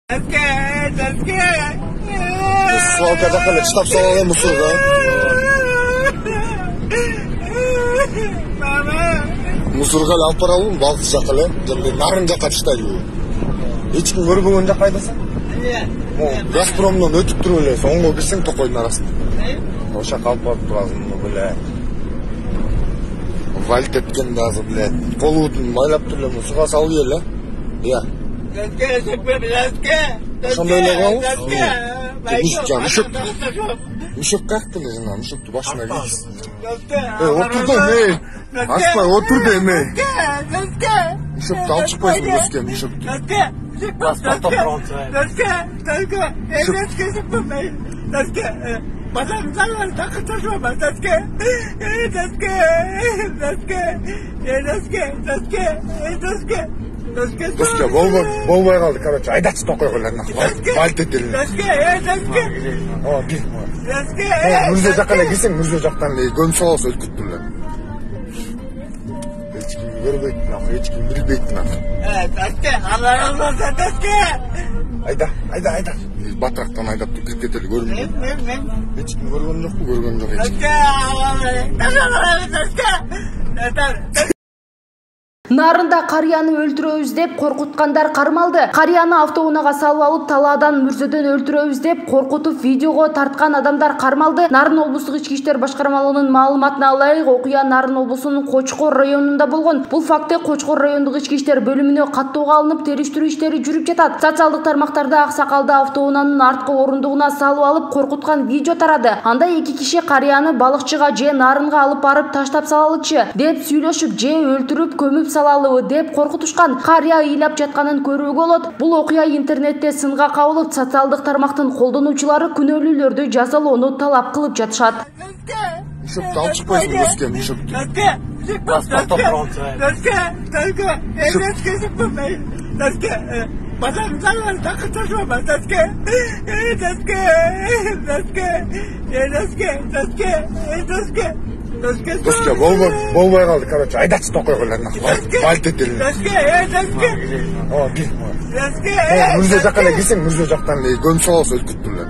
Свалка жаққа штаб салған мұсырға. Мұсырға алып баралым, балқы жаққа, және нарын жаққа тыштайды. Ешкім көрбеген жаққа айдаса? Газпромнан өтіп тұру өле, соңғы кірсең тоқойдың арасында. Оша қалып барып тұрасың, біле. Вальт еткен дазы, біле. Қолуытын майлап түрлі мұсыға сал елі. Иә. Шандай өлеға Müşük kalktı ne zaman? Müşük başına gitsin. Otur da ne? Asla otur da ne? Müşük dal çıkmayız mı Müşük? Müşük. Basta pronto. Doske, bolmay kaldı kardeşim. Aydaç tokoylarına. Valt edelim. O bir. Mürze jakana gitsin, mürze jaktan gön soğuz ötküttürler. Hiç kim görmeytin akı, hiç kim bilmeytin akı. Doske, Allah olmasa Doske. Ayda. Batraktan aydap kirip keteli görmeytin. Hiç kim görgen yok mu? Görgen yok hiç kim. Doske. Нарында қарияны өлтірөбүз деп коркуткандар кармалды. Қарияны автоунаага салып алып, талаадан мүрзөдөн өлтүрөбүз деп коркутуп видеого тарткан адамдар кармалды. Нарын облустук ички иштер башкармалыгынын маалыматына ылайык, окуя Нарын облусунун Кочкор районунда болгон. Бул факты Кочкор райондук ички иштер бөлүмүнө каттоого алынып, териштирүү иштери жүрүп жатат. Социалдык тармактарда аксакалды автоунаанын арткы орундугуна салып алып коркуткан видео тарады. Анда эки киши карияны балыкчыга же Нарынга алып барып таштап салалычы деп сүйлөшүп, же өлтүрүп көмүп салалыбы деп коркутушкан. Кария ыйлап жатканын көрүүгө болот. Бул окуя интернетте сынга кабылып, социалдык тармактын колдонуучулары күнөөлүүлөрдү жазалоону талап кылып жатышат. Müşük dal çıkmayız mı Doske? Müşük. Basta pronto. Doske, bolmay kaldı kardeşim. Aydaç tokoylarına. Valt edelim. O bir. Mürze jakana gitsin, mürze jaktan gön soğuz ötküttürler.